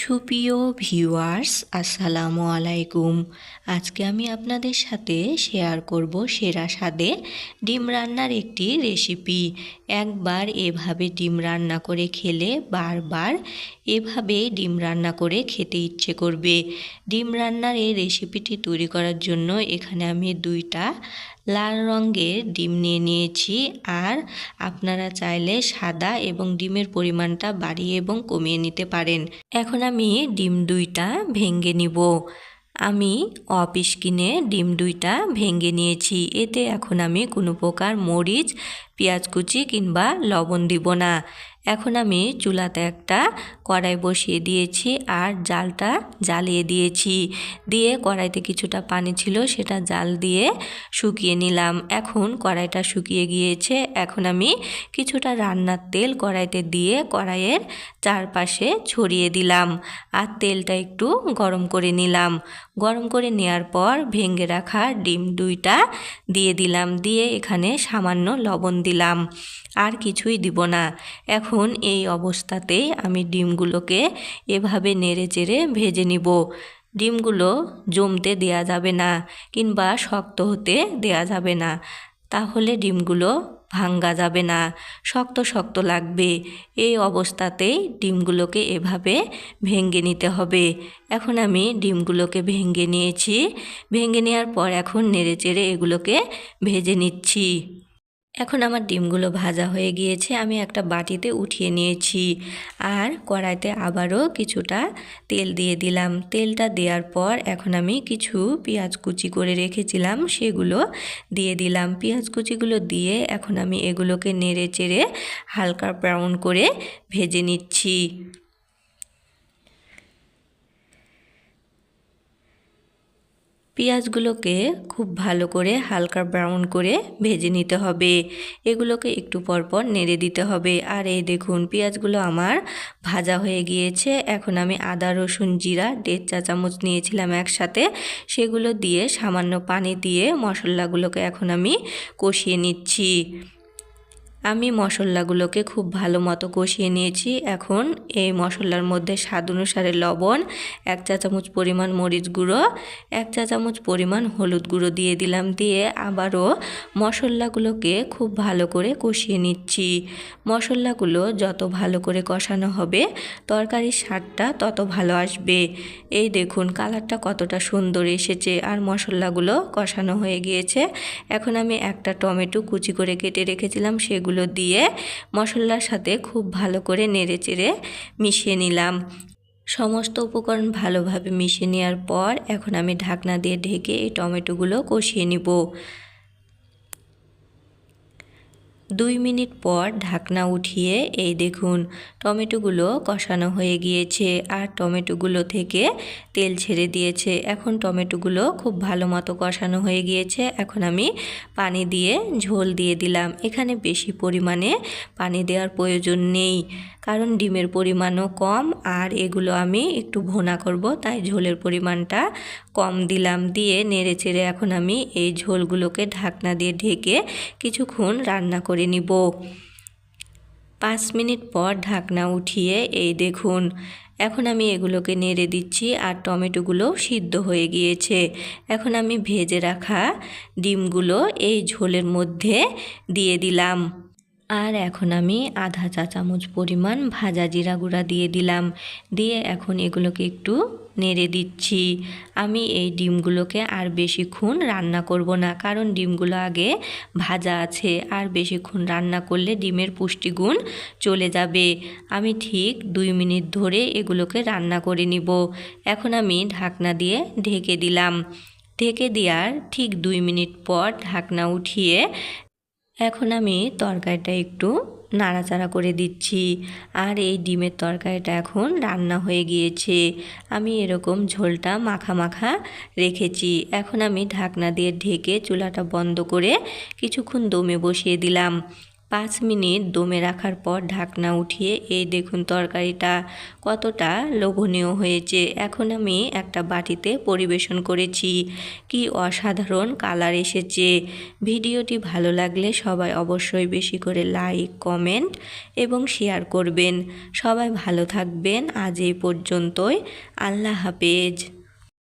সুপ্রিয় ভিউয়ার্স, আসসালামু আলাইকুম। আজকে আমি আপনাদের সাথে শেয়ার করব সেরা স্বাদে ডিম রান্নার একটি রেসিপি। একবার এভাবে ডিম রান্না করে খেলে বারবার এভাবে ডিম রান্না করে খেতে ইচ্ছে করবে। ডিম রান্নার এই রেসিপিটি তৈরি করার জন্য এখানে আমি 2টা লাল রঙের ডিম নিয়ে নিয়েছি। আর আপনারা চাইলে সাদা এবং ডিমের পরিমাণটা বাড়িয়ে এবং কমিয়ে নিতে পারেন। এখন আমি ডিম 2টা ভেঙে নিব। আমি অফিস কিনে ডিম 2টা ভেঙে নিয়েছি। এতে এখন আমি কোনো প্রকার মরিচ, পেঁয়াজ কুচি কিংবা লবণ দিব না। এখন আমি চুলাতে একটা কড়াই বসিয়ে দিয়েছি আর জালটা জ্বালিয়ে দিয়েছি। দিয়ে কড়াইতে কিছুটা পানি ছিল, সেটা জাল দিয়ে শুকিয়ে নিলাম। এখন কড়াইটা শুকিয়ে গিয়েছে। এখন আমি কিছুটা রান্নার তেল কড়াইতে দিয়ে কড়াইয়ের চারপাশে ছড়িয়ে দিলাম আর তেলটা একটু গরম করে নিলাম। গরম করে নেওয়ার পর ভেঙে রাখা ডিম 2টা দিয়ে দিলাম। দিয়ে এখানে সামান্য লবণ দিলাম, আর কিছুই দিব না। এখন এই অবস্থাতেই আমি ডিমগুলোকে এভাবে নেড়ে চেড়ে ভেজে নিব। ডিমগুলো জমতে দেয়া যাবে না কিংবা শক্ত হতে দেয়া যাবে না, তাহলে ডিমগুলো ভাঙ্গা যাবে না, শক্ত শক্ত লাগবে। এই অবস্থাতেই ডিমগুলোকে এভাবে ভেঙে নিতে হবে। এখন আমি ডিমগুলোকে ভেঙে নিয়েছি। ভেঙে নেওয়ার পর এখন নেড়েচেড়ে এগুলোকে ভেজে নিচ্ছি। এখন আমার ডিমগুলো ভাজা হয়ে গিয়েছে। আমি একটা বাটিতে উঠিয়ে নিয়েছি আর কড়াইতে আবারও কিছুটা তেল দিয়ে দিলাম। তেলটা দেওয়ার পর এখন আমি কিছু পেঁয়াজ কুচি করে রেখেছিলাম, সেগুলো দিয়ে দিলাম। পেঁয়াজ কুচিগুলো দিয়ে এখন আমি এগুলোকে নেড়ে চেড়ে হালকা ব্রাউন করে ভেজে নিচ্ছি। পেঁয়াজগুলোকে খুব ভালো করে হালকা ব্রাউন করে ভেজে নিতে হবে। এগুলোকে একটু পরপর নেড়ে দিতে হবে। আর এই দেখুন পেঁয়াজগুলো আমার ভাজা হয়ে গিয়েছে। এখন আমি আদা রসুন জিরা 1.5 চা চামচ নিয়েছিলাম একসাথে, সেগুলো দিয়ে সামান্য পানি দিয়ে মশলাগুলোকে এখন আমি কষিয়ে নিচ্ছি। আমি মশলাগুলোকে খুব ভালো মতো কষিয়ে নিয়েছি। এখন এই মশলার মধ্যে স্বাদ অনুসারে লবণ, 1 চা চামচ পরিমাণ মরিচ গুঁড়ো, 1 চা চামচ পরিমাণ হলুদ গুঁড়ো দিয়ে দিলাম। দিয়ে আবারও মশলাগুলোকে খুব ভালো করে কষিয়ে নিচ্ছি। মশলাগুলো যত ভালো করে কষানো হবে তরকারির স্বাদটা তত ভালো আসবে। এই দেখুন কালারটা কতটা সুন্দর এসেছে আর মশলাগুলো কষানো হয়ে গিয়েছে। এখন আমি একটা টমেটো কুচি করে কেটে রেখেছিলাম, সেগুলো দিয়ে মশলার সাথে খুব ভালো করে নেড়েচেড়ে মিশিয়ে নিলাম। সমস্ত উপকরণ ভালোভাবে মিশিয়ে নেওয়ার পর এখন আমি ঢাকনা দিয়ে ঢেকে এই টমেটোগুলো কষিয়ে নিব। 2 মিনিট পর ঢাকনা উঠিয়ে এই দেখুন টমেটোগুলো কষানো হয়ে গিয়েছে আর টমেটোগুলো থেকে তেল ছেড়ে দিয়েছে। এখন টমেটোগুলো খুব ভালো মতো কষানো হয়ে গিয়েছে। এখন আমি পানি দিয়ে ঝোল দিয়ে দিলাম। এখানে বেশি পরিমাণে পানি দেওয়ার প্রয়োজন নেই, কারণ ডিমের পরিমাণও কম আর এগুলো আমি একটু ভুনা করব, তাই ঝোলের পরিমাণটা কম দিলাম। দিয়ে নেড়ে চেড়ে এখন আমি এই ঝোলগুলোকে ঢাকনা দিয়ে ঢেকে কিছুক্ষণ রান্না করে নিব। 5 মিনিট পর ঢাকনা উঠিয়ে এই দেখুন এখন আমি এগুলোকে নেড়ে দিচ্ছি আর টমেটোগুলো সিদ্ধ হয়ে গিয়েছে। এখন আমি ভেজে রাখা ডিমগুলো এই ঝোলের মধ্যে দিয়ে দিলাম। আর এখন আমি আধা চা চামচ পরিমাণ ভাজা জিরা গুঁড়া দিয়ে দিলাম। দিয়ে এখন এগুলোকে একটু নেড়ে দিচ্ছি। আমি এই ডিমগুলোকে আর বেশিক্ষণ রান্না করব না, কারণ ডিমগুলো আগে ভাজা আছে আর বেশিক্ষণ রান্না করলে ডিমের পুষ্টিগুণ চলে যাবে। আমি ঠিক 2 মিনিট ধরে এগুলোকে রান্না করে নিব। এখন আমি ঢাকনা দিয়ে ঢেকে দিলাম। ঢেকে দেওয়ার ঠিক 2 মিনিট পর ঢাকনা উঠিয়ে এখন আমি তরকারিটা একটু নাড়াচাড়া করে দিচ্ছি। আর এই ডিমের তরকারিটা এখন রান্না হয়ে গিয়েছে। আমি এরকম ঝোলটা মাখা মাখা রেখেছি। এখন আমি ঢাকনা দিয়ে ঢেকে চুলাটা বন্ধ করে কিছুক্ষণ দমে বসিয়ে দিলাম। 5 মিনিট দমে রাখার পর ঢাকনা উঠিয়ে এই দেখুন তরকারিটা কতটা লোভনীয় হয়েছে। এখন আমি একটা বাটিতে পরিবেশন করেছি। কি অসাধারণ কালার এসেছে। ভিডিওটি ভালো লাগলে সবাই অবশ্যই বেশি করে লাইক, কমেন্ট এবং শেয়ার করবেন। সবাই ভালো থাকবেন। আজ এই পর্যন্তই। আল্লাহ হাফেজ।